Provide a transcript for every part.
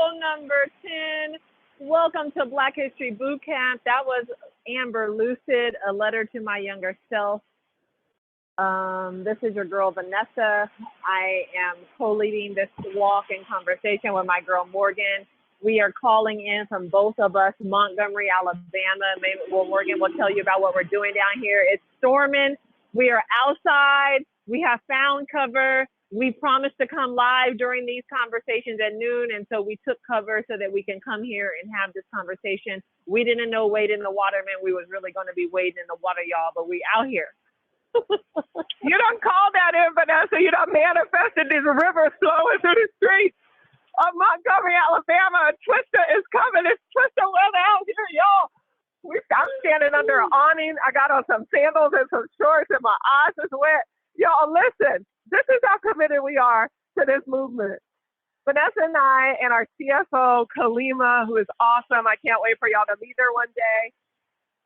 show number 10. Welcome to Black History Bootcamp. That was Amber Lucid, a letter to my younger self. This is your girl, Vanessa. I am co-leading this walk and conversation with my girl, Morgan. We are calling in from both of us, Montgomery, Alabama. Maybe Morgan will tell you about what we're doing down here. It's storming. We are outside. We have found cover. We promised to come live during these conversations at noon, and so we took cover so that we can come here and have this conversation. We didn't know wading in the water meant we was really going to be wading in the water, y'all, but we out here. You done called that in, Vanessa. You done manifested these rivers flowing through the streets of Montgomery, Alabama. Twister is coming. It's Twister weather out here, y'all. I'm standing under an awning. I got on some sandals and some shorts, and my eyes is wet. Y'all, listen. This is how committed we are to this movement. Vanessa and I and our CFO, Kalima, who is awesome. I can't wait for y'all to meet her one day.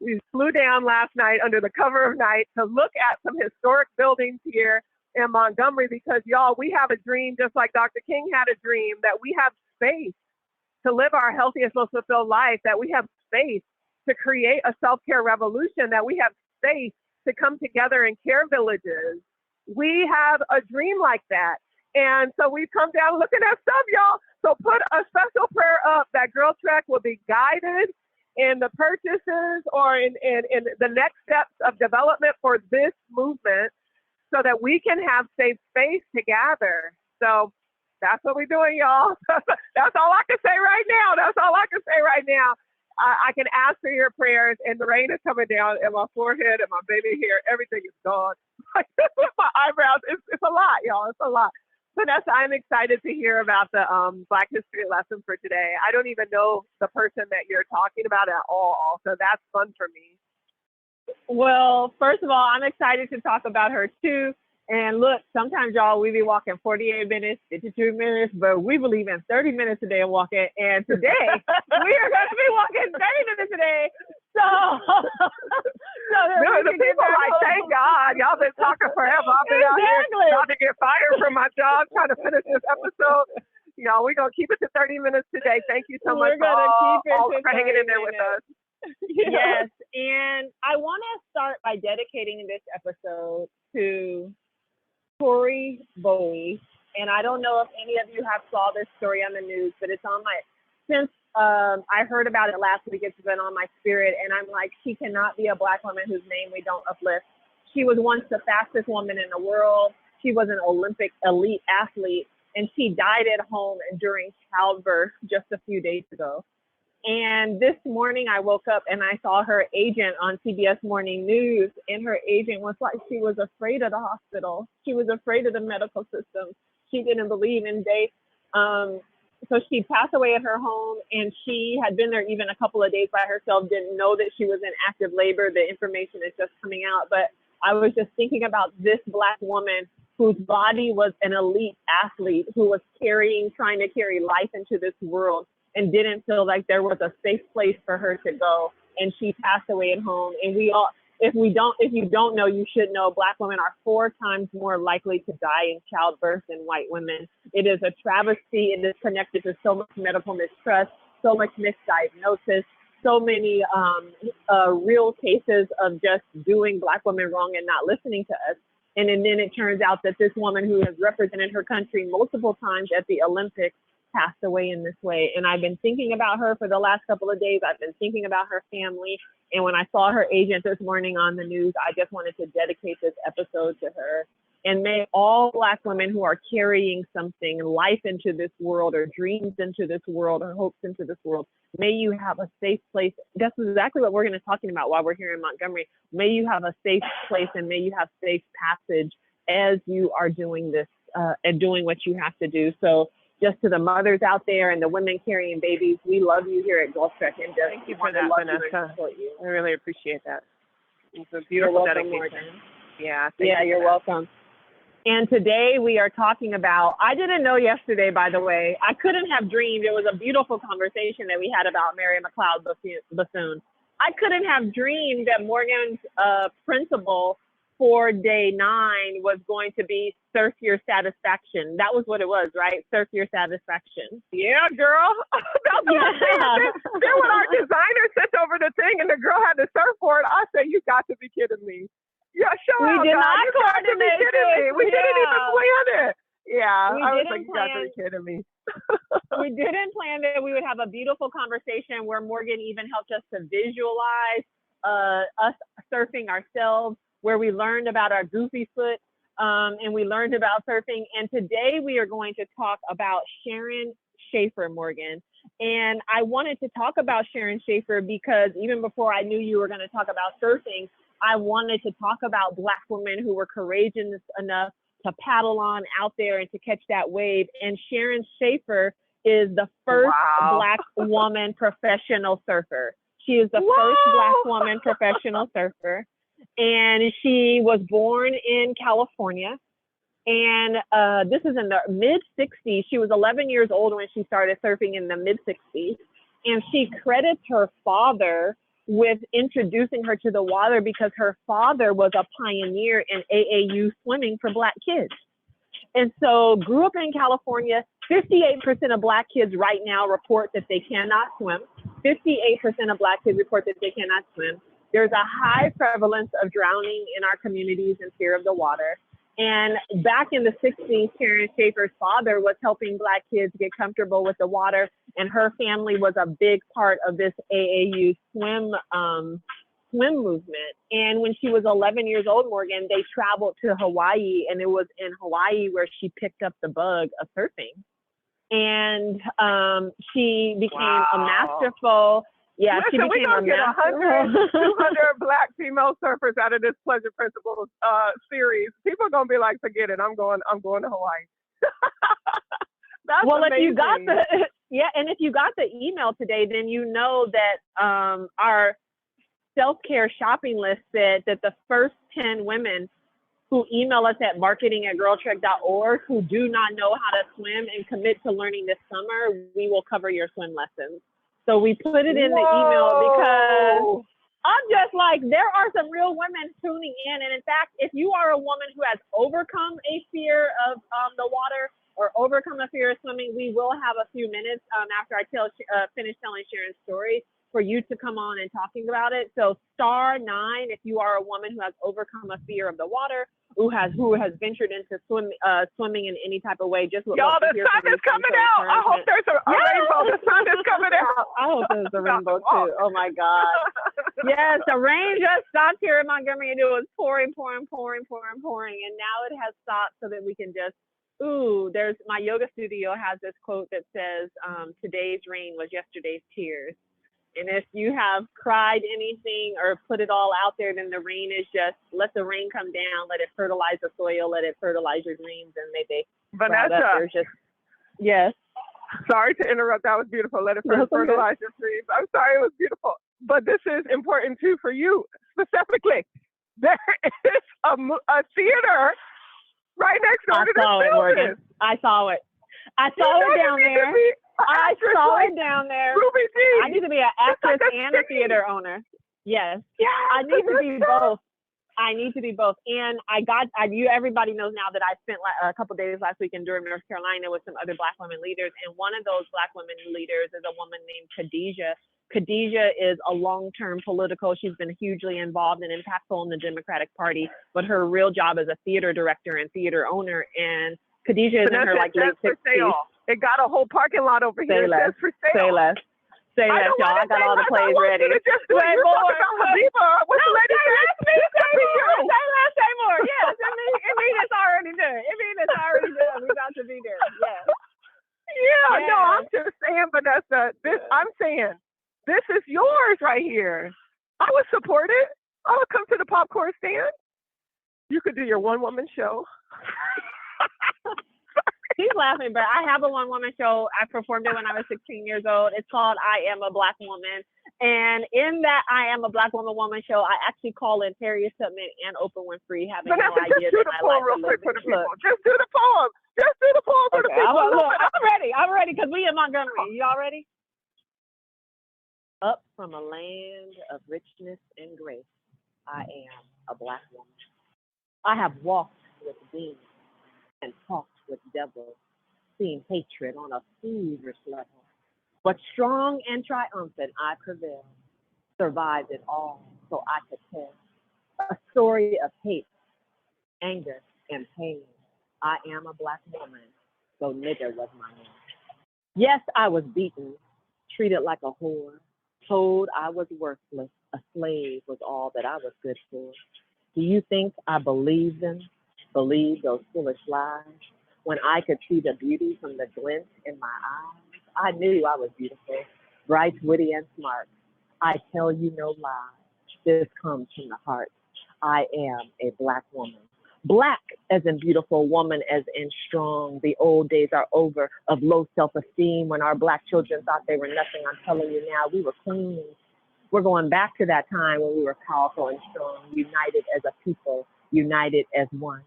We flew down last night under the cover of night to look at some historic buildings here in Montgomery because, y'all, we have a dream, just like Dr. King had a dream, that we have space to live our healthiest, most fulfilled life, that we have space to create a self-care revolution, that we have space to come together in care villages. We have a dream like that. And so we've come down looking at stuff, y'all. So put a special prayer up that GirlTREK will be guided in the purchases or in the next steps of development for this movement so that we can have safe space to gather. So that's what we're doing, y'all. That's all I can say right now. That's all I can say right now. I can ask for your prayers, and the rain is coming down, and my forehead and my baby hair, everything is gone. My eyebrows, it's a lot, y'all. It's a lot. Vanessa, I'm excited to hear about the Black History lesson for today. I don't even know the person that you're talking about at all, so that's fun for me. Well, first of all, I'm excited to talk about her too. And look, sometimes, y'all, we be walking 48 minutes, 52 minutes, but we believe in 30 minutes a day of walking. And today, we are going to be walking 30 minutes a day. So the people like, thank God, y'all been talking forever. I've been out here about to get fired from my job trying to finish this episode. Y'all, we're going to keep it to 30 minutes today. Thank you so much for hanging in there with us. Yes, and I want to start by dedicating this episode to Tori Bowie, and I don't know if any of you have saw this story on the news, but it's on since I heard about it last week, it's been on my spirit, and I'm like, she cannot be a Black woman whose name we don't uplift. She was once the fastest woman in the world. She was an Olympic elite athlete, and she died at home during childbirth just a few days ago. And this morning I woke up and I saw her agent on CBS Morning News, and her agent was like, she was afraid of the hospital. She was afraid of the medical system. She didn't believe in so she passed away at her home, and she had been there even a couple of days by herself, didn't know that she was in active labor. The information is just coming out. But I was just thinking about this Black woman whose body was an elite athlete, who was trying to carry life into this world, and didn't feel like there was a safe place for her to go. And she passed away at home. And we all, if you don't know, you should know, Black women are 4 times more likely to die in childbirth than white women. It is a travesty. It is connected to so much medical mistrust, so much misdiagnosis, so many real cases of just doing Black women wrong and not listening to us. And then it turns out that this woman who has represented her country multiple times at the Olympics passed away in this way. And I've been thinking about her for the last couple of days. I've been thinking about her family. And when I saw her agent this morning on the news, I just wanted to dedicate this episode to her. And may all Black women who are carrying something, life into this world, or dreams into this world, or hopes into this world, may you have a safe place. That's exactly what we're going to be talking about while we're here in Montgomery. May you have a safe place, and may you have safe passage as you are doing this and doing what you have to do. So just to the mothers out there and the women carrying babies, we love you here at GirlTREK, and just thank you for that, Vanessa. I really appreciate that. It's a beautiful dedication. Yeah, you're welcome. And today we are talking about, I didn't know yesterday, by the way, I couldn't have dreamed. It was a beautiful conversation that we had about Mary McLeod Bethune. I couldn't have dreamed that Morgan's principal for day 9 was going to be Surf Your Satisfaction. That was what it was, right? Surf Your Satisfaction. Yeah, girl. That's what I'm saying. Then when our designer sent over the thing and the girl had the surfboard, I said, you got to be kidding me. Yeah, show we out, did God. not You got to be kidding me. We didn't even plan it. Yeah, I was like, you got to be kidding me. We didn't plan that we would have a beautiful conversation where Morgan even helped us to visualize us surfing ourselves, where we learned about our goofy foot, and we learned about surfing. And today we are going to talk about Sharon Schaffer, Morgan. And I wanted to talk about Sharon Schaffer because even before I knew you were going to talk about surfing, I wanted to talk about Black women who were courageous enough to paddle on out there and to catch that wave. And Sharon Schaffer is the first Black woman professional surfer. She is the first Black woman professional surfer. And she was born in California. And this is in the mid-60s. She was 11 years old when she started surfing in the mid-60s. And she credits her father with introducing her to the water because her father was a pioneer in AAU swimming for Black kids. And so grew up in California. 58% of Black kids right now report that they cannot swim. 58% of Black kids report that they cannot swim. There's a high prevalence of drowning in our communities and fear of the water. And back in the 60s, Sharon Schaffer's father was helping Black kids get comfortable with the water, and her family was a big part of this AAU swim movement. And when she was 11 years old, Morgan, they traveled to Hawaii, and it was in Hawaii where she picked up the bug of surfing. And she became a masterful. Yeah, listen, we're going to get 100, 200 Black female surfers out of this Pleasure Principles series. People are going to be like, forget it. I'm going to Hawaii. That's amazing. If you got and if you got the email today, then you know that our self-care shopping list said that the first 10 women who email us at marketing@girltrek.org who do not know how to swim and commit to learning this summer, we will cover your swim lessons. So we put it in the email because I'm just like, there are some real women tuning in. And in fact, if you are a woman who has overcome a fear of the water or overcome a fear of swimming, we will have a few minutes after I finish telling Sharon's story for you to come on and talking about it. So *9 if you are a woman who has overcome a fear of the water, who has ventured into swimming in any type of way. Just y'all, the sun is coming out. I hope there's a rainbow. The sun is coming out. I hope there's a rainbow too. Oh my God. Yes, the rain just stopped here in Montgomery, and it was pouring, and now it has stopped so that we can just. There's my yoga studio has this quote that says, "Today's rain was yesterday's tears." And if you have cried anything or put it all out there, then the rain is just, let the rain come down, let it fertilize the soil, let it fertilize your dreams, and may they Vanessa. Yes. Sorry to interrupt. That was beautiful. Let it fertilize your dreams. I'm sorry, it was beautiful. But this is important too for you specifically. There is a theater right next door to this building. Morgan. I saw it. I saw it down there. I saw it down there. Ruby D. I need to be an actress and a theater owner. Yes. I need to be both. And everybody knows now that I spent a couple days last week in Durham, North Carolina with some other Black women leaders. And one of those Black women leaders is a woman named Khadijah. Khadijah is a long-term political. She's been hugely involved and impactful in the Democratic Party, but her real job is a theater director and theater owner. And Khadijah is in her late 60s. It got a whole parking lot over here. Say less, y'all. I got all the plays ready. Wait more. What's the lady say more. Yes, it means it's already done. We're about to be there. Yes. Yeah, no, I'm just saying, Vanessa, this is yours right here. I would support it. I would come to the popcorn stand. You could do your one-woman show. She's laughing, but I have a one-woman show. I performed it when I was 16 years old. It's called I Am a Black Woman. And in that I Am a Black Woman show, I actually call in Harriet Tubman and Oprah Winfrey having no idea that my life real quick for the people. Just do the poem. For the people. I'm ready because we in Montgomery. Y'all ready? Up from a land of richness and grace, I am a Black woman. I have walked with demons and talked with devils, seen hatred on a feverish level. But strong and triumphant, I prevailed, survived it all, so I could tell a story of hate, anger, and pain. I am a black woman, so nigger was my name. Yes, I was beaten, treated like a whore, told I was worthless, a slave was all that I was good for. Do you think I believed them, believed those foolish lies? When I could see the beauty from the glint in my eyes, I knew I was beautiful, bright, witty, and smart. I tell you no lie, this comes from the heart. I am a black woman. Black as in beautiful, woman as in strong. The old days are over of low self-esteem when our black children thought they were nothing. I'm telling you now, we were queens. We're going back to that time when we were powerful and strong, united as a people, united as one.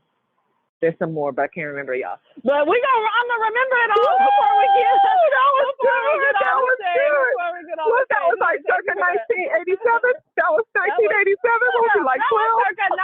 There's some more, but I can't remember y'all. But I'm gonna remember it all before we get. That was good. That was good. That was like circa 1987. That was 1987. Was it like 12? That was circa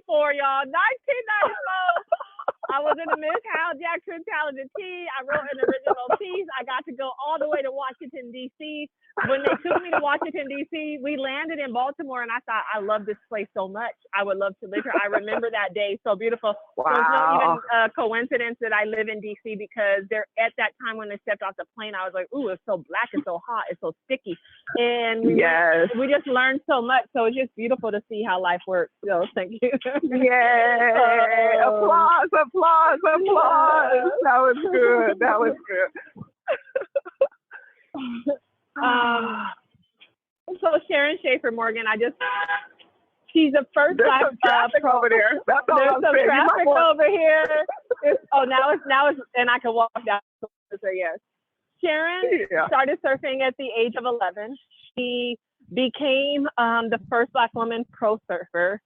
1994, y'all. 1994. I was in the Miss Hal Jackson Talented Tea. I wrote an original piece. I got to go all the way to Washington, D.C. When they took me to Washington, D.C., we landed in Baltimore, and I thought, I love this place so much. I would love to live here. I remember that day. So beautiful. Wow. So it's not even a coincidence that I live in D.C. because there at that time when they stepped off the plane, I was like, ooh, it's so black, it's so hot, it's so sticky. And we just learned so much. So it's just beautiful to see how life works. So thank you. Yay. Applause. That was good. So Sharon Schaffer Morgan, she's the first black traffic over there. That's all there's I'm some saying. traffic over here. Now it's, and I can walk down. So yes, Sharon started surfing at the age of 11. She became the first black woman pro surfer.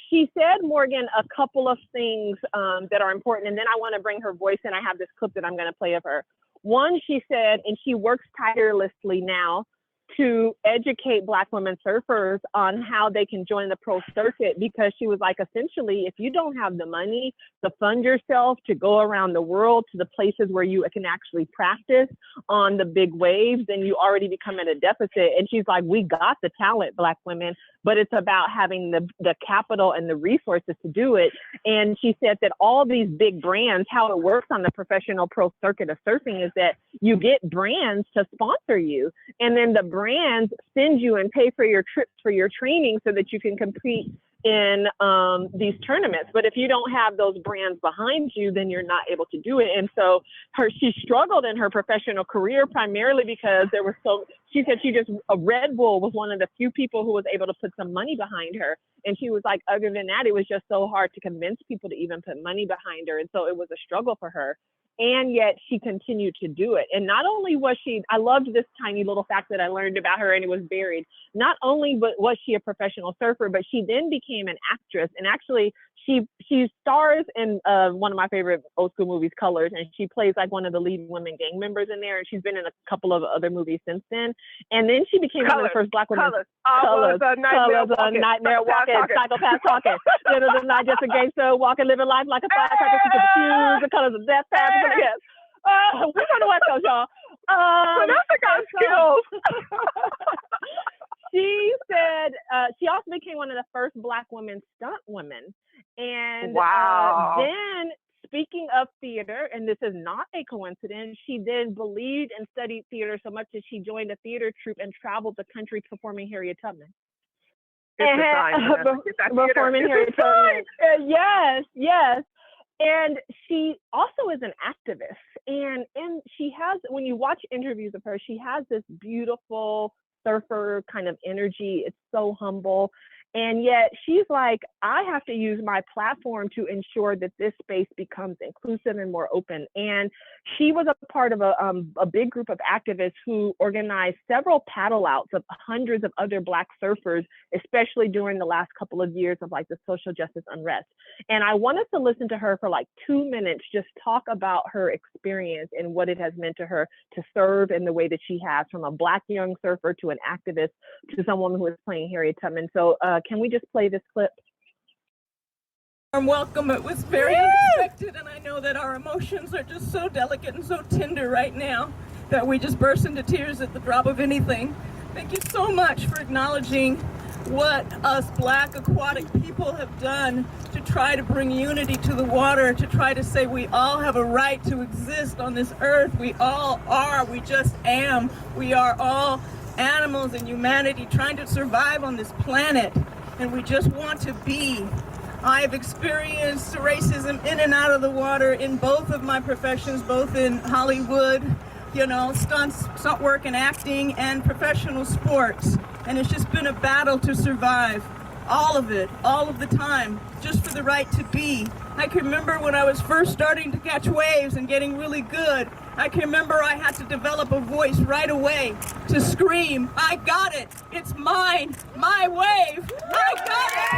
She said, Morgan, a couple of things that are important, and then I want to bring her voice in. I have this clip that I'm going to play of her. One, she said, and she works tirelessly now to educate black women surfers on how they can join the pro circuit, because she was like, essentially, if you don't have the money to fund yourself to go around the world to the places where you can actually practice on the big waves, then you already become at a deficit. And she's like, we got the talent, black women, but it's about having the capital and the resources to do it. And she said that all these big brands, how it works on the professional pro circuit of surfing is that you get brands to sponsor you. And then the brands send you and pay for your trips for your training so that you can compete in these tournaments. But if you don't have those brands behind you, then you're not able to do it. And so she struggled in her professional career primarily because she said Red Bull was one of the few people who was able to put some money behind her. And she was like, other than that, it was just so hard to convince people to even put money behind her. And so it was a struggle for her. And yet she continued to do it. And not only was I loved this tiny little fact that I learned about her, and it was buried. Not only was she a professional surfer, but she then became an actress. And actually, she stars in one of my favorite old school movies, Colors, and she plays like one of the lead women gang members in there. And she's been in a couple of other movies since then. And then she became one of the first black women. Colors, a nightmare walking, psychopath talking. Not just a gangster walking, living life like a firecracker. She could fuse the colors of death. Yes. We're from the West Coast, y'all. So that's got skills. She said she also became one of the first black women stunt women. And then, speaking of theater, and this is not a coincidence, she then believed and studied theater so much that she joined a theater troupe and traveled the country performing Harriet Tubman. Performing Harriet Tubman. Yes. And she also is an activist. And she has, when you watch interviews of her, she has this beautiful surfer kind of energy. It's so humble. And yet she's like, I have to use my platform to ensure that this space becomes inclusive and more open. And she was a part of a big group of activists who organized several paddle outs of hundreds of other Black surfers, especially during the last couple of years of like the social justice unrest. And I wanted to listen to her for like 2 minutes, just talk about her experience and what it has meant to her to serve in the way that she has, from a Black young surfer to an activist to someone who is playing Harriet Tubman. So can we just play this clip? Welcome. It was very unexpected, and I know that our emotions are just so delicate and so tender right now that we just burst into tears at the drop of anything. Thank you so much for acknowledging what us Black aquatic people have done to try to bring unity to the water, to try to say we all have a right to exist on this earth. We all are. We just am. We are all animals and humanity trying to survive on this planet, and we just want to be. I've experienced racism in and out of the water in both of my professions, both in Hollywood, stunt work and acting, and professional sports. And it's just been a battle to survive. All of it, all of the time, just for the right to be. I can remember when I was first starting to catch waves and getting really good, I can remember I had to develop a voice right away to scream, I got it, it's mine, my wave, I got it!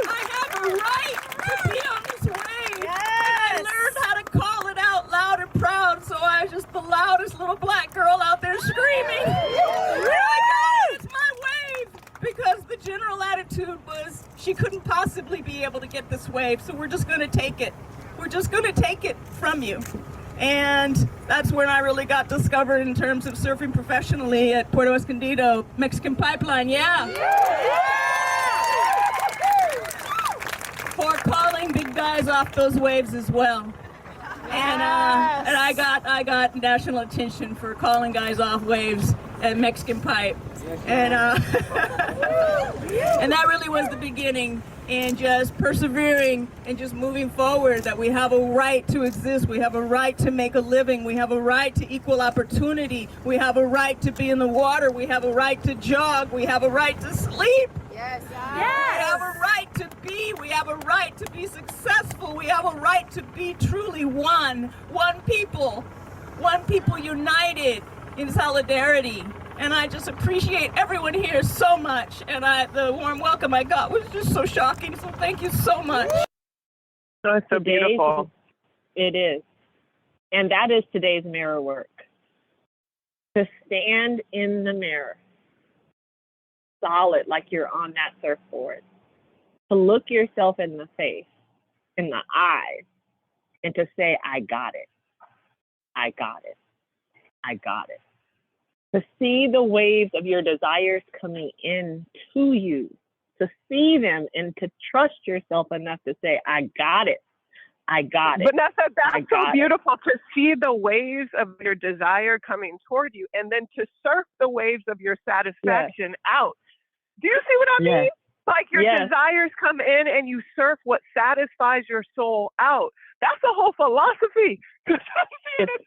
I have a right to be on this wave. Yes. And I learned how to call it out loud and proud, so I was just the loudest little Black girl out there screaming, I got it, it's my wave! Because the general attitude was she couldn't possibly be able to get this wave, so we're just going to take it. We're just going to take it from you. And that's when I really got discovered in terms of surfing professionally at Puerto Escondido, Mexican Pipeline, for calling big guys off those waves as well. And I got national attention for calling guys off waves at Mexican Pipe. And and that really was the beginning, and just persevering and just moving forward, that we have a right to exist, we have a right to make a living, we have a right to equal opportunity, we have a right to be in the water, we have a right to jog, we have a right to sleep. Yes. We have a right to be, we have a right to be successful, we have a right to be truly one people united in solidarity. And I just appreciate everyone here so much. And the warm welcome I got was just so shocking. So thank you so much. Oh, it's so beautiful. It is. And that is today's mirror work. To stand in the mirror, solid, like you're on that surfboard. To look yourself in the face, in the eyes, and to say, I got it. I got it. I got it. To see the waves of your desires coming in to you, to see them and to trust yourself enough to say, I got it. I got it. Vanessa, that's so beautiful to see the waves of your desire coming toward you, and then to surf the waves of your satisfaction out. Do you see what I mean? Like your desires come in and you surf what satisfies your soul out. That's a whole philosophy. It's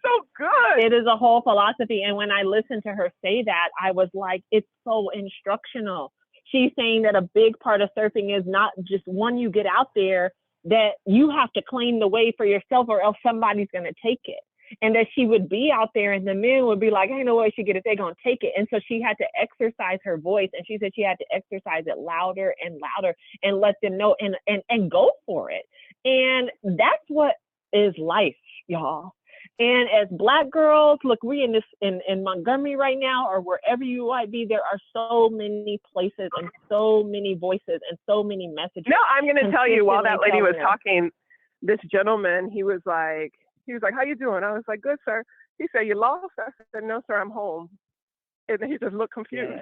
so good. It is a whole philosophy. And when I listened to her say that, I was like, it's so instructional. She's saying that a big part of surfing is not just when you get out there, that you have to claim the wave for yourself, or else somebody's going to take it. And that she would be out there and the men would be like, ain't no way she get it, they're going to take it. And so she had to exercise her voice, and she said she had to exercise it louder and louder and let them know and go for it. And that's what is life, y'all. And as Black girls, look, we in Montgomery right now, or wherever you might be, there are so many places and so many voices and so many messages. No, I'm going to tell you, while that lady was talking, this gentleman, he was like, how you doing? I was like, good, sir. He said, you lost? I said, no, sir, I'm home. And then he just looked confused.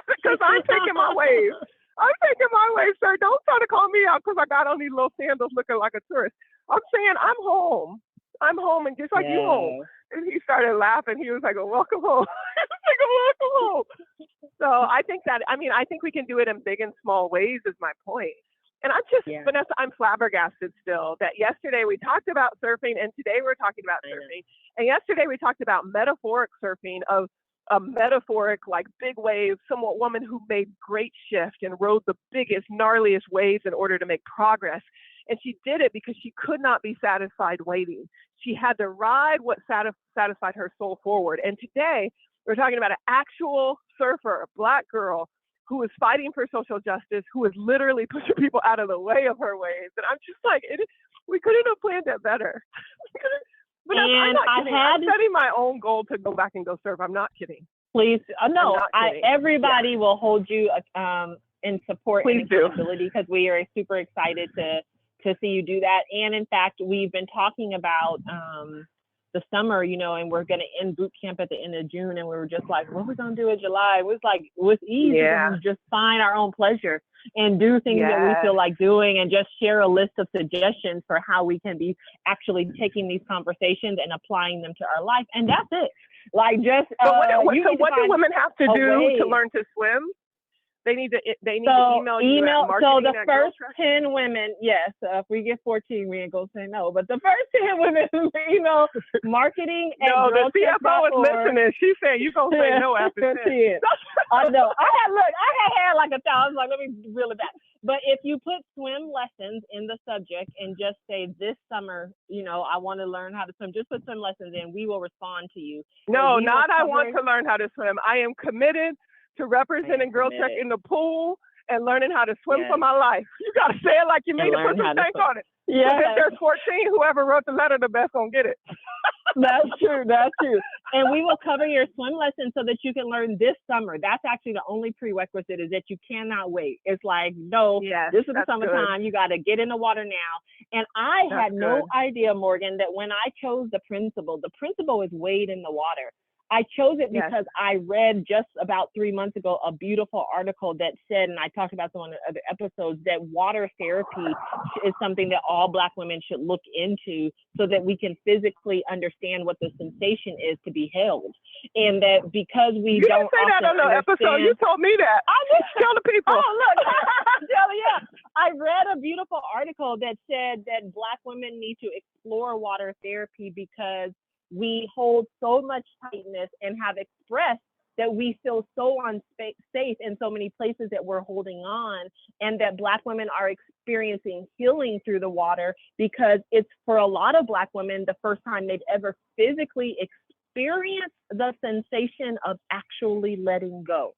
Because I'm taking my wave. I'm taking my wave, sir. Don't try to call me out because I got on these little sandals looking like a tourist. I'm saying I'm home. I'm home, and just like you home. And he started laughing. He was like, oh, welcome home. He was like, oh, welcome home. So I think we can do it in big and small ways is my point. And I'm just, Vanessa, I'm flabbergasted still that yesterday we talked about surfing, and today we're talking about surfing. And yesterday we talked about metaphoric surfing, of a metaphoric, like big waves, somewhat woman who made great shift and rode the biggest, gnarliest waves in order to make progress. And she did it because she could not be satisfied waiting. She had to ride what satisfied her soul forward. And today we're talking about an actual surfer, a Black girl, who is fighting for social justice, who is literally pushing people out of the way of her waves. And I'm just like, we couldn't have planned it better. But I'm not kidding. I'm setting my own goal to go back and go surf. I'm not kidding. Please, no, everybody will hold you and support Please and do. accountability, because we are super excited to see you do that. And in fact, we've been talking about the summer, you know, and we're going to end boot camp at the end of June. And we were just like, what are we going to do in July? It was like, with ease, Yeah. we just find our own pleasure and do things that we Yes. feel like doing, and just share a list of suggestions for how we can be actually taking these conversations and applying them to our life. And that's it. Like, just, But what do women have to do way. to learn to swim? They need to So email you at so marketing the at first GirlTREK? 10 women, yes, if we get 14, we ain't gonna say no. But the first 10 women who email marketing at No, the CFO is girltrek.org. listening. She said you gonna say no after 10. I know. I had like 1,000. I was like, let me reel it back. But if you put swim lessons in the subject and just say, this summer, you know, I want to learn how to swim, just put swim lessons in, we will respond to you. No, not I want to learn how to swim. I am committed to representing GirlTREK in the pool and learning how to swim for my life. You got to say it like you mean it, put some stank on it. Yeah. If there's 14, whoever wrote the letter, the best gonna get it. That's true. That's true. And we will cover your swim lesson so that you can learn this summer. That's actually the only prerequisite, is that you cannot wait. It's like, no, this is the summertime. Good. You got to get in the water now. And I had no idea, Morgan, that when I chose the principal is wade in the water. I chose it because I read just about 3 months ago a beautiful article that said, and I talked about some on the other episodes, that water therapy is something that all Black women should look into, so that we can physically understand what the sensation is to be held. And that because we you don't didn't say that on the episode, you told me that. I just tell the people. Oh, look. I read a beautiful article that said that Black women need to explore water therapy because we hold so much tightness and have expressed that we feel so unsafe in so many places that we're holding on, and that Black women are experiencing healing through the water, because it's, for a lot of Black women, the first time they've ever physically experienced the sensation of actually letting go.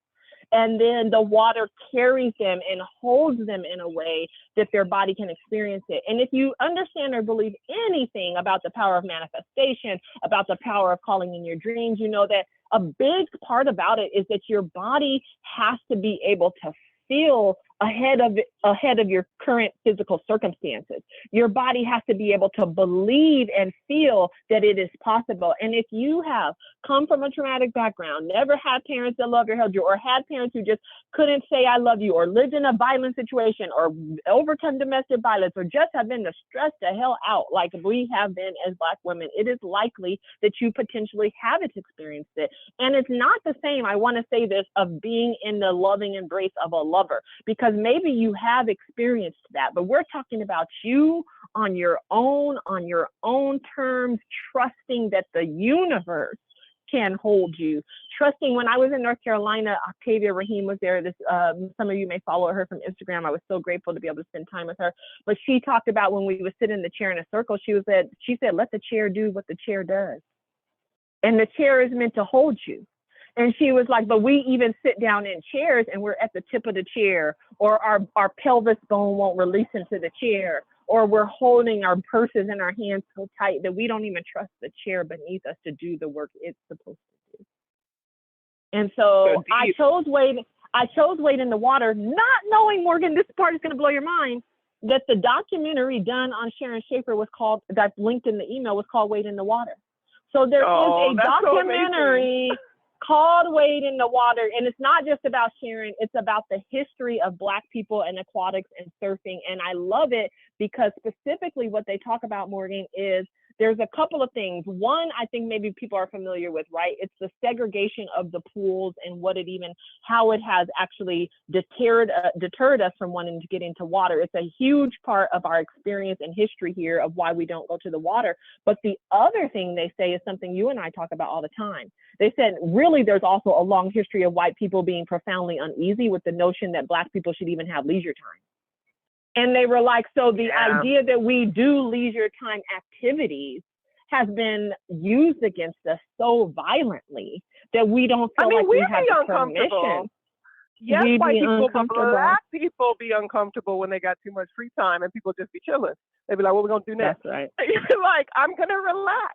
And then the water carries them and holds them in a way that their body can experience it. And if you understand or believe anything about the power of manifestation, about the power of calling in your dreams, you know that a big part about it is that your body has to be able to feel ahead of your current physical circumstances. Your body has to be able to believe and feel that it is possible. And if you have come from a traumatic background, never had parents that loved or held you, or had parents who just couldn't say I love you, or lived in a violent situation, or overcome domestic violence, or just have been stressed the hell out like we have been as Black women, it is likely that you potentially haven't experienced it. And it's not the same, I want to say this, of being in the loving embrace of a lover, because maybe you have experienced that, but we're talking about you on your own terms, trusting that the universe can hold you. Trusting, when I was in North Carolina, Octavia Rahim was there. Some of you may follow her from Instagram. I was so grateful to be able to spend time with her. But she talked about when we would sit in the chair in a circle, she said, let the chair do what the chair does. And the chair is meant to hold you. And she was like, but we even sit down in chairs and we're at the tip of the chair, or our pelvis bone won't release into the chair, or we're holding our purses in our hands so tight that we don't even trust the chair beneath us to do the work it's supposed to do. And so I chose wade in the water, not knowing, Morgan, this part is going to blow your mind, that the documentary done on Sharon Schaffer that's linked in the email, was called Wade in the Water. So there is a documentary called Wade in the Water, and it's not just about Sharon, it's about the history of Black people and aquatics and surfing. And I love it because specifically what they talk about, Morgan, is there's a couple of things. One, I think maybe people are familiar with, right? It's the segregation of the pools and how it has actually deterred us from wanting to get into water. It's a huge part of our experience and history here of why we don't go to the water. But the other thing they say is something you and I talk about all the time. They said, really, there's also a long history of white people being profoundly uneasy with the notion that Black people should even have leisure time. And they were like, so the idea that we do leisure time activities has been used against us so violently that we don't feel like we have the permission. Yes, white people, but Black people be uncomfortable when they got too much free time and people just be chilling. They be like, what are we going to do next? That's right. You're like, I'm going to relax.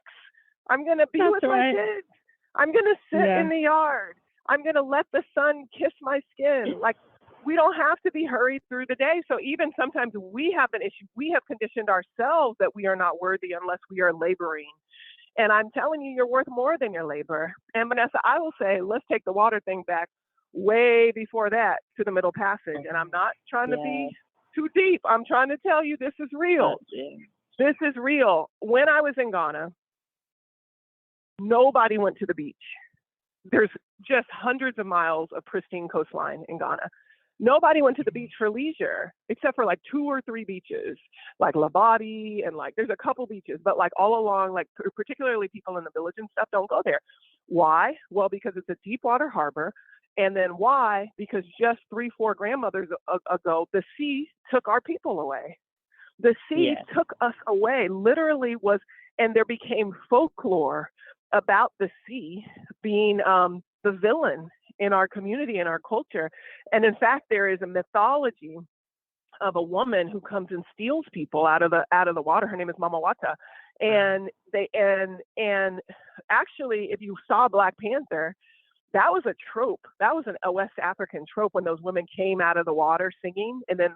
I'm going to be with my kids. I'm going to sit in the yard. I'm going to let the sun kiss my skin. Like, we don't have to be hurried through the day. So even sometimes we have an issue. We have conditioned ourselves that we are not worthy unless we are laboring. And I'm telling you, you're worth more than your labor. And Vanessa, I will say, let's take the water thing back way before that to the Middle Passage. And I'm not trying to be too deep. I'm trying to tell you this is real. This is real. When I was in Ghana, nobody went to the beach. There's just hundreds of miles of pristine coastline in Ghana. Nobody went to the beach for leisure, except for like 2 or 3 beaches, like Labadi, and like there's a couple beaches, but like all along, like particularly people in the village and stuff don't go there. Why? Well, because it's a deep water harbor. And then why? Because just 3-4 grandmothers ago, the sea took our people away. The sea took us away, literally was, and there became folklore about the sea being the villain in our community, in our culture. And in fact, there is a mythology of a woman who comes and steals people out of the water. Her name is Mama Wata. And and actually, if you saw Black Panther, that was a trope. That was a West African trope when those women came out of the water singing, and then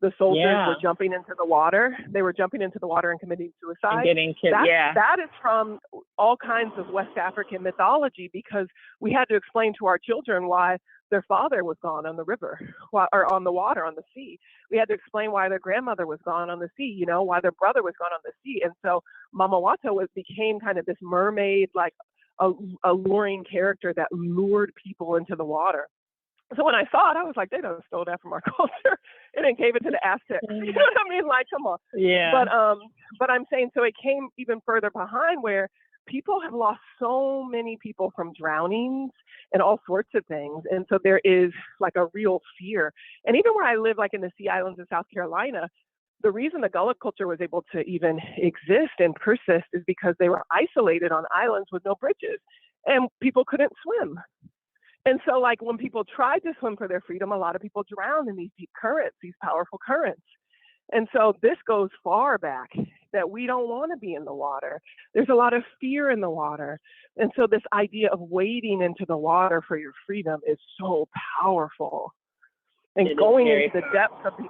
the soldiers were jumping into the water. They were jumping into the water and committing suicide. And getting killed. That is from all kinds of West African mythology, because we had to explain to our children why their father was gone on the river, or on the water, on the sea. We had to explain why their grandmother was gone on the sea, why their brother was gone on the sea. And so Mama Wata became kind of this mermaid, like a alluring character that lured people into the water. So when I saw it, I was like, they done stole that from our culture and then gave it to the Aztecs. You know what I mean? Like, come on. Yeah. But I'm saying, so it came even further behind, where people have lost so many people from drownings and all sorts of things. And so there is like a real fear. And even where I live, like in the Sea Islands of South Carolina, the reason the Gullah culture was able to even exist and persist is because they were isolated on islands with no bridges, and people couldn't swim. And so like when people tried to swim for their freedom, a lot of people drowned in these deep currents, these powerful currents. And so this goes far back, that we don't want to be in the water. There's a lot of fear in the water. And so this idea of wading into the water for your freedom is so powerful. And going into the depths of the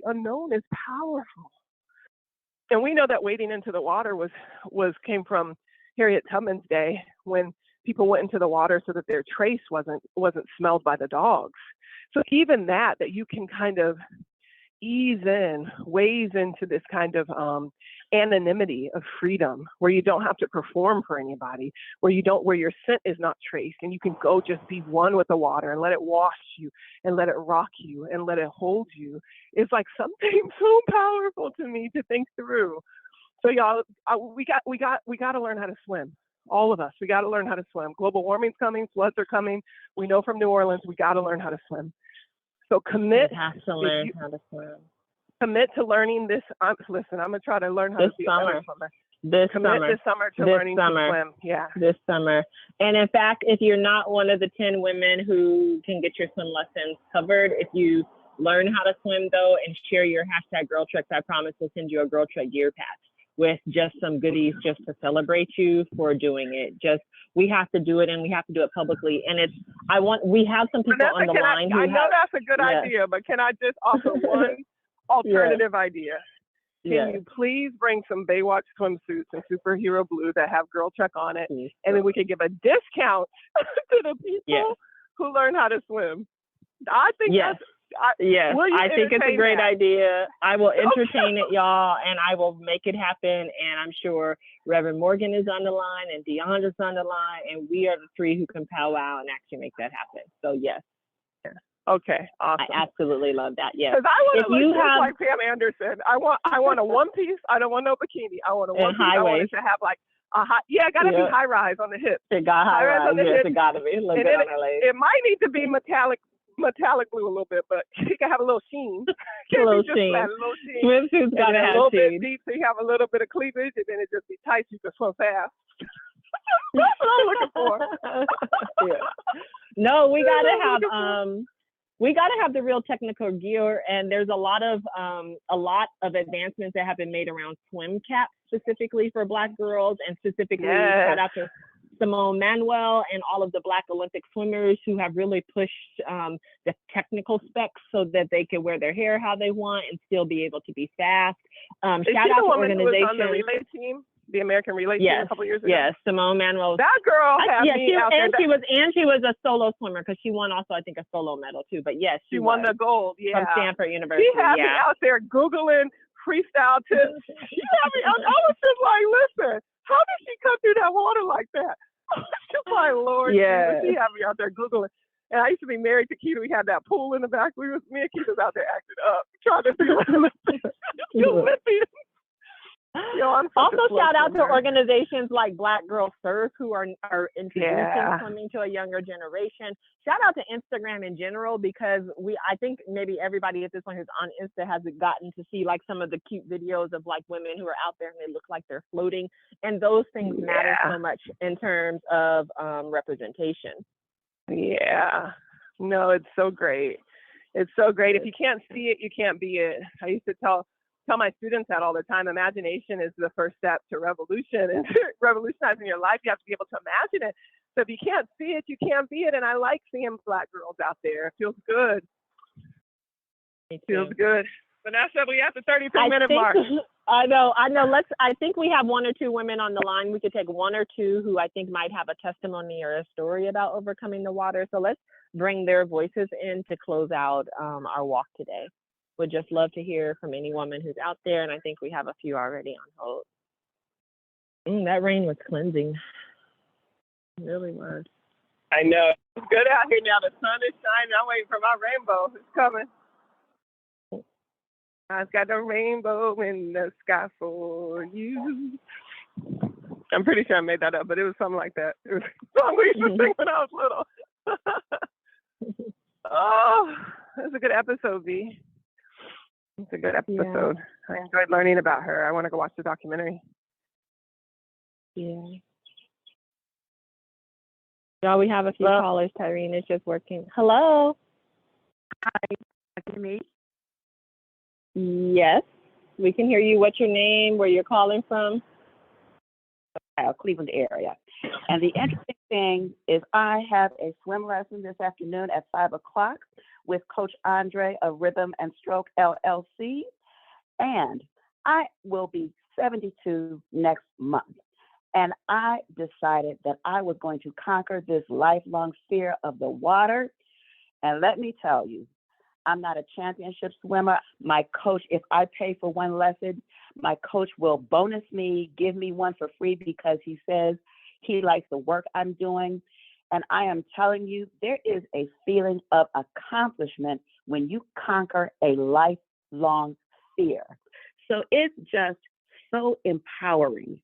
unknown, is powerful. And we know that wading into the water came from Harriet Tubman's day, when people went into the water so that their trace wasn't smelled by the dogs. So even that you can kind of ways into this kind of anonymity of freedom, where you don't have to perform for anybody, where your scent is not traced, and you can go just be one with the water and let it wash you and let it rock you and let it hold you. It's like something so powerful to me to think through. So y'all, we got to learn how to swim. All of us, we got to learn how to swim. Global warming's coming, floods are coming. We know from New Orleans, we got to learn how to swim. So commit. You have to learn how to swim. Commit to learning this. Listen, I'm gonna try to learn how to be a better swimmer. This summer to learning to swim. Yeah. This summer. And in fact, if you're not one of the 10 women who can get your swim lessons covered, if you learn how to swim though and share your hashtag GirlTREK, I promise we'll send you a GirlTREK gear patch with just some goodies just to celebrate you for doing it. We have to do it, and we have to do it publicly. And we have some people on the line I know that's a good idea, but can I just offer one alternative idea? Can you please bring some Baywatch swimsuits and superhero blue that have GirlTREK on it, and then we can give a discount to the people who learn how to swim. I think I think it's a great idea. I will entertain it, y'all, and I will make it happen. And I'm sure Reverend Morgan is on the line and Deondra's on the line, and we are the 3 who can powwow and actually make that happen. So yes. Okay, awesome. I absolutely love that. Yeah. Because I want to look just like Pam Anderson. I want a one piece. I don't want no bikini. I want a one piece. I want it to have like a high. Yeah, it gotta be high rise on the hips. It got high rise on the hips. It gotta be. Look good on her legs. It might need to be metallic glue a little bit, but it can have a little sheen. A little sheen. Swimsuits gotta have a little sheen. bit deep, so you have a little bit of cleavage, and then it just be tight, so you can swim fast. That's what I'm looking for. No, we gotta have the real technical gear, and there's a lot of advancements that have been made around swim caps specifically for Black girls, and specifically shout out to Simone Manuel and all of the Black Olympic swimmers who have really pushed the technical specs so that they can wear their hair how they want and still be able to be fast. Shout out to organizations. On the relay team, the American relay team a couple years ago. Yes, Simone Manuel. That girl had me out there. She was a solo swimmer because she won also, I think, a solo medal too. But yes, she won the gold. Yeah, from Stanford University. She had me out there Googling freestyle tips. She had me. I was just like, listen, how did she cut through that water like that? Just my Lord. Yeah. She had me out there Googling. And I used to be married to Keita. We had that pool in the back. Me and Keita was out there acting up, trying to figure out. Also, shout out to organizations like Black Girl Surf who are introducing swimming to a younger generation. Shout out to Instagram in general, because I think maybe everybody at this point who's on Insta hasn't gotten to see like some of the cute videos of like women who are out there and they look like they're floating, and those things matter so much in terms of representation. Yeah, no, it's so great. It's so great. If you can't see it, you can't be it. I used to tell my students that all the time. Imagination is the first step to revolution, and revolutionizing your life, you have to be able to imagine it. So if you can't see it, you can't be it. And I like seeing Black girls out there. It feels good. It feels good. Vanessa, we have the 33-minute mark. I know. I think we have one or two women on the line. We could take one or two who I think might have a testimony or a story about overcoming the water. So let's bring their voices in to close out our walk today. Would just love to hear from any woman who's out there, and I think we have a few already on hold. That rain was cleansing. It really was. I know. It's good out here now. The sun is shining. I'm waiting for my rainbow. It's coming. I've got a rainbow in the sky for you. I'm pretty sure I made that up, but it was something like that. It was a song we used to sing when I was little. Oh, it was a good episode, V. It's a good episode. Yeah. I enjoyed learning about her. I want to go watch the documentary. Yeah. Y'all, we have a few callers. Tyrene is just working. Hello. Hi. Can you hear me? Yes, we can hear you. What's your name? Where you're calling from? Cleveland area. And the interesting thing is I have a swim lesson this afternoon at 5 o'clock with Coach Andre of Rhythm and Stroke LLC. And I will be 72 next month. And I decided that I was going to conquer this lifelong fear of the water. And let me tell you, I'm not a championship swimmer. My coach, if I pay for one lesson, my coach will bonus me, give me one for free because he says he likes the work I'm doing. And I am telling you, there is a feeling of accomplishment when you conquer a lifelong fear. So it's just so empowering.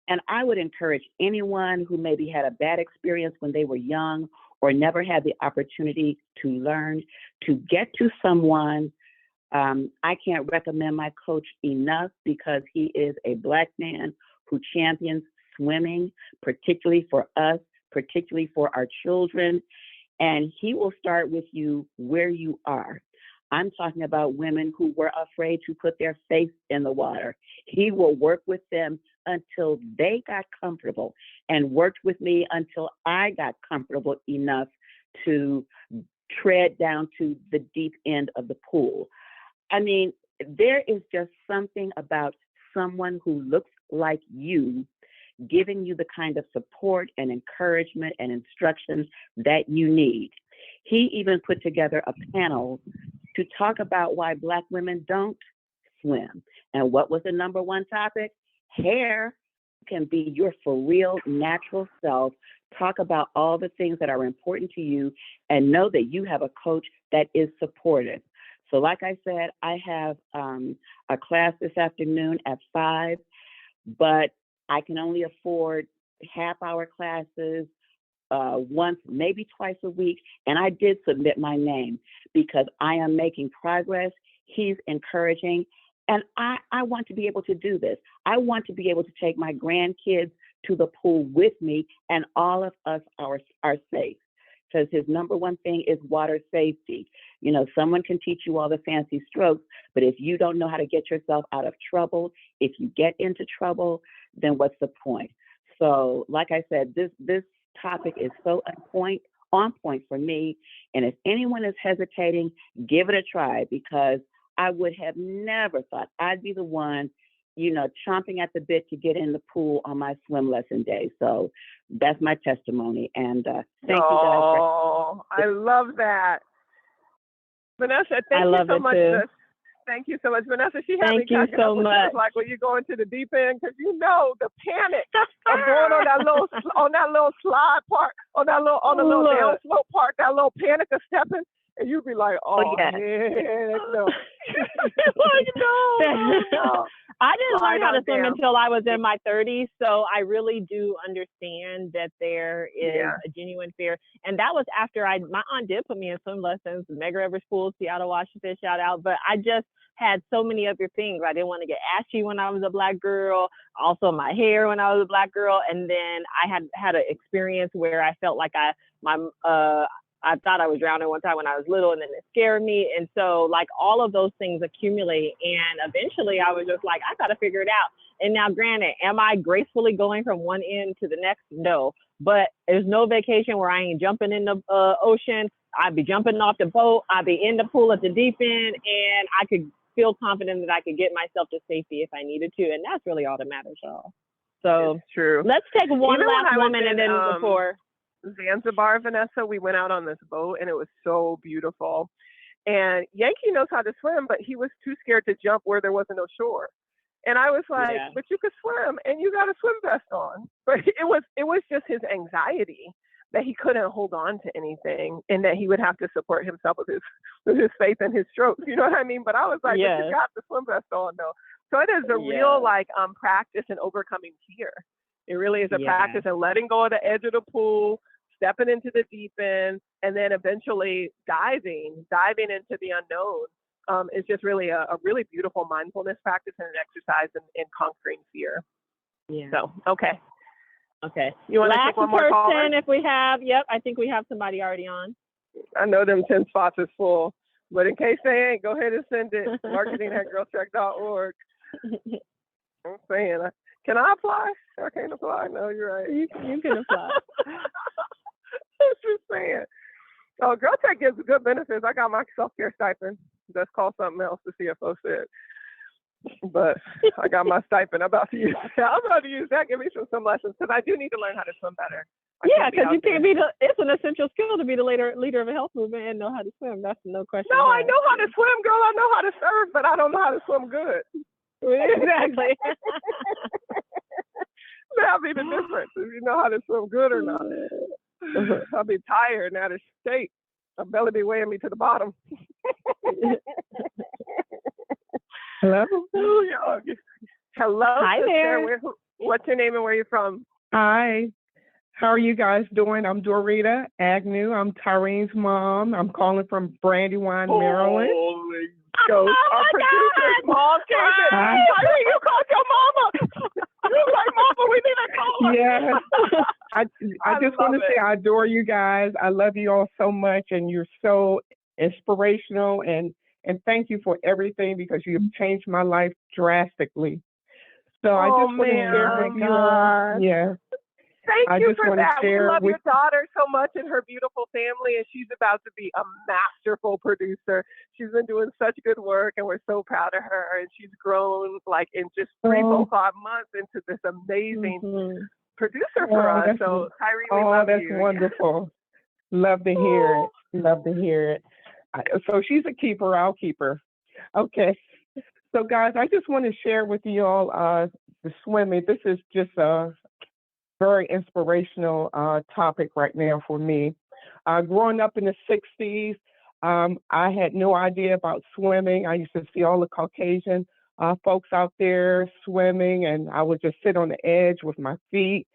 And I would encourage anyone who maybe had a bad experience when they were young or never had the opportunity to learn, to get to someone. I can't recommend my coach enough because he is a Black man who champions swimming, particularly for us, particularly for our children. And he will start with you where you are. I'm talking about women who were afraid to put their face in the water. He will work with them until they got comfortable, and worked with me until I got comfortable enough to tread down to the deep end of the pool. I mean, there is just something about someone who looks like you giving you the kind of support and encouragement and instructions that you need. He even put together a panel to talk about why Black women don't swim. And what was the number one topic? Hair. Can be your for real natural self. Talk about all the things that are important to you and know that you have a coach that is supportive. So like I said, I have a class this afternoon at 5, but I can only afford half-hour classes once, maybe twice a week. And I did submit my name because I am making progress. He's encouraging. And I want to be able to do this. I want to be able to take my grandkids to the pool with me, and all of us are safe. Because his number one thing is water safety. You know, someone can teach you all the fancy strokes, but if you don't know how to get yourself out of trouble, if you get into trouble, then what's the point? So, like I said, this topic is so on point for me. And if anyone is hesitating, give it a try, because I would have never thought I'd be the one, chomping at the bit to get in the pool on my swim lesson day. So that's my testimony. And thank you guys. Oh, I love that. Vanessa, thank you so much. Thank you so much, Vanessa. She had me cracking up when she was like, when you go into the deep end, because the panic of going on that little slide part, on the little down slope part, that little panic of stepping, and you'd be like, man, no. Like, no. I didn't learn how to swim until I was in my 30s, so I really do understand that there is a genuine fear. And that was after my aunt did put me in swim lessons, Mega Rivers Pool, Seattle, Washington, shout out. But I just had so many other things. I didn't want to get ashy when I was a Black girl, also my hair when I was a Black girl. And then I had an experience where I felt like I thought I was drowning one time when I was little, and then it scared me. And so like all of those things accumulate. And eventually I was just like, I got to figure it out. And now granted, am I gracefully going from one end to the next? No, but there's no vacation where I ain't jumping in the ocean. I'd be jumping off the boat. I'd be in the pool at the deep end, and I could feel confident that I could get myself to safety if I needed to. And that's really all that matters, y'all. So it's true. Let's take one last woman and then before. Zanzibar, Vanessa, we went out on this boat and it was so beautiful. And Yankee knows how to swim, but he was too scared to jump where there wasn't no shore. And I was like, but you could swim and you got a swim vest on. But it was just his anxiety that he couldn't hold on to anything, and that he would have to support himself with his faith and his strokes. You know what I mean? But I was like, but you got the swim vest on though. So it is a real practice in overcoming fear. It really is a practice in letting go of the edge of the pool, stepping into the deep end, and then eventually diving into the unknown. Is just really a really beautiful mindfulness practice and an exercise in conquering fear. Yeah. So, okay. You want to take one more caller? If we have, I think we have somebody already on. I know them 10 spots is full, but in case they ain't, go ahead and send it. marketing@girltrek.org. I'm saying, can I apply? I can't apply. No, you're right. You can apply. I'm just saying. Oh, GirlTREK gives good benefits. I got my self-care stipend. That's called something else, the CFO said. But I got my stipend. I'm about to use that. Give me some lessons, because I do need to learn how to swim better. Because you can't it's an essential skill to be the leader of a health movement and know how to swim. That's no question. No, I know how to swim, girl. I know how to surf, but I don't know how to swim good. Exactly. That'll be the difference, if you know how to swim good or not. I'll be tired and out of shape. My belly be weighing me to the bottom. Hello? Hello. Hi there. What's your name and where are you from? Hi. How are you guys doing? I'm Dorita Agnew. I'm Tyrene's mom. I'm calling from Brandywine, Maryland. Holy Ghost. Our producer's mom came in. Tyrene, you called your mama. You was like, Mama, we need a caller. Yeah. I just want to say I adore you guys. I love you all so much, and you're so inspirational, and thank you for everything, because you've changed my life drastically. So I just want to share with you all. Yeah. Thank you for that. We love your daughter so much and her beautiful family, and she's about to be a masterful producer. She's been doing such good work, and we're so proud of her. And she's grown like in just 3-5 months into this amazing producer for us. So Tyrene, we love you. That's wonderful. Love to hear it. Love to hear it. So she's a keeper. I'll keep her. Okay. So guys, I just want to share with you all the swimming. This is just a very inspirational topic right now for me. Growing up in the 60s, I had no idea about swimming. I used to see all the Caucasian folks out there swimming, and I would just sit on the edge with my feet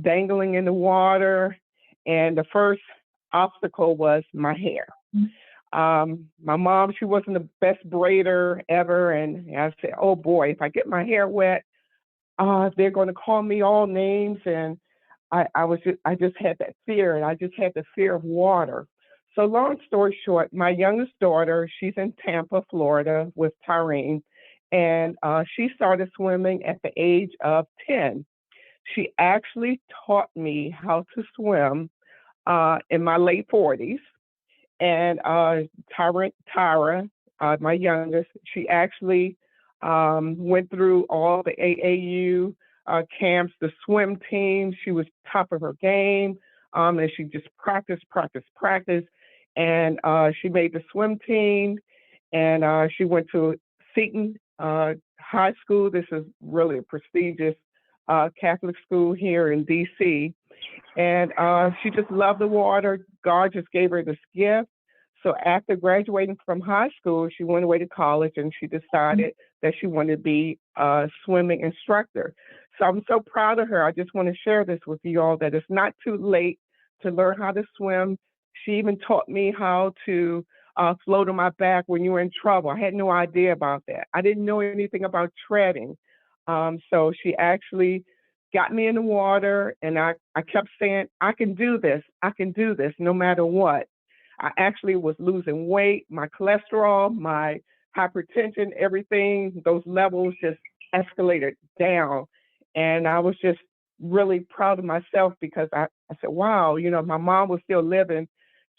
dangling in the water. And the first obstacle was my hair. My mom, she wasn't the best braider ever. And I said, oh boy, if I get my hair wet, they're going to call me all names. And I just had that fear, and I just had the fear of water. So long story short, my youngest daughter, she's in Tampa, Florida with Tyrene, and she started swimming at the age of 10. She actually taught me how to swim in my late 40s. And Tyra, my youngest, she actually went through all the AAU camps, the swim team. She was top of her game, and she just practiced. And she made the swim team, and she went to Seton High School. This is really a prestigious Catholic school here in D.C. And she just loved the water. God just gave her this gift. So after graduating from high school, she went away to college and she decided that she wanted to be a swimming instructor. So I'm so proud of her. I just want to share this with you all that it's not too late to learn how to swim. She even taught me how to float on my back when you were in trouble. I had no idea about that. I didn't know anything about treading. So she actually got me in the water, and I kept saying, I can do this, no matter what. I actually was losing weight, my cholesterol, my hypertension, everything, those levels just escalated down. And I was just really proud of myself because I said, wow, you know, my mom was still living.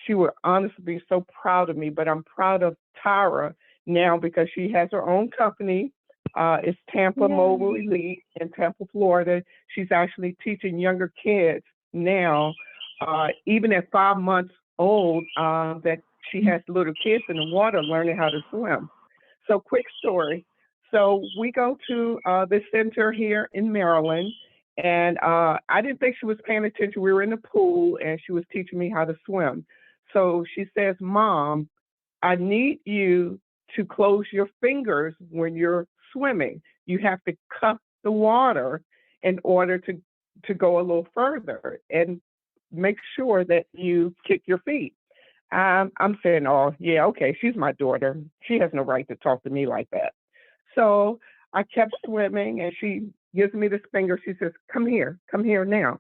She would honestly be so proud of me, but I'm proud of Tyra now because she has her own company. It's Tampa Mobile Elite in Tampa, Florida. She's actually teaching younger kids now, even at 5 months old, that she has little kids in the water learning how to swim. So quick story. So we go to the center here in Maryland, and I didn't think she was paying attention. We were in the pool, and she was teaching me how to swim. So she says, Mom, I need you to close your fingers when you're swimming. You have to cup the water in order to go a little further and make sure that you kick your feet. I'm saying, oh, yeah, okay, she's my daughter. She has no right to talk to me like that. So I kept swimming, and she gives me this finger. She says, come here now.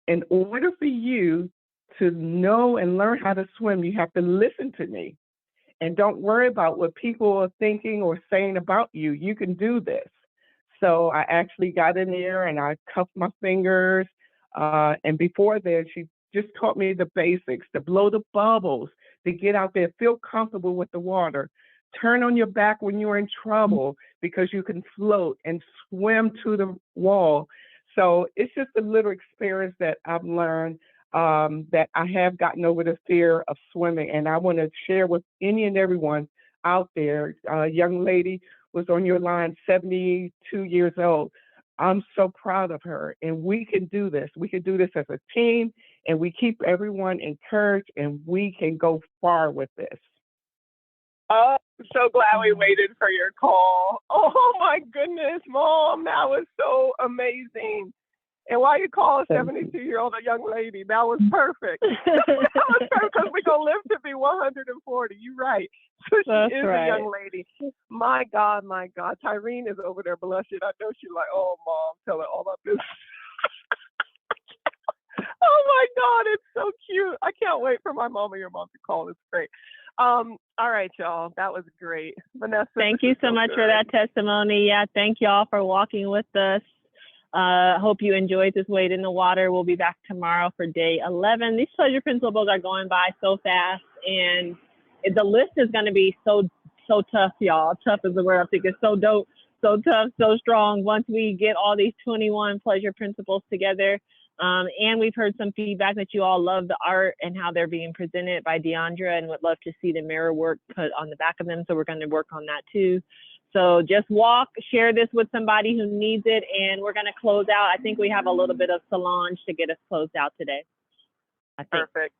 In order for you to know and learn how to swim, you have to listen to me. And don't worry about what people are thinking or saying about you. You can do this. So I actually got in there and I cupped my fingers. And before then, she just taught me the basics, to blow the bubbles, to get out there, feel comfortable with the water. Turn on your back when you're in trouble because you can float and swim to the wall. So it's just a little experience that I've learned that I have gotten over the fear of swimming. And I want to share with any and everyone out there. A young lady was on your line, 72 years old. I'm so proud of her. And we can do this. We can do this as a team, and we keep everyone encouraged, and we can go far with this. Oh, I'm so glad we waited for your call. Oh my goodness, Mom, that was so amazing. And why you call a 72-year-old a young lady? That was perfect. That was perfect because we're going to live to be 140. You're right. So she is a young lady. My God. Tyrene is over there blushing. I know she's like, oh, Mom, tell her all about this. Oh, my God. It's so cute. I can't wait for my mom and your mom to call. It's great. All right, y'all. That was great. Vanessa. Thank you so much for that testimony. Yeah, thank y'all for walking with us. Hope you enjoyed this Wade in the Water. We'll be back tomorrow for day 11. These pleasure principles are going by so fast, and the list is going to be so tough, y'all. Tough is the word I think. It's so dope, so tough, so strong once we get all these 21 pleasure principles together. And we've heard some feedback that you all love the art and how they're being presented by Deandra, and would love to see the mirror work put on the back of them. So we're going to work on that too. So just share this with somebody who needs it, and we're going to close out. I think we have a little bit of Solange to get us closed out today. Perfect.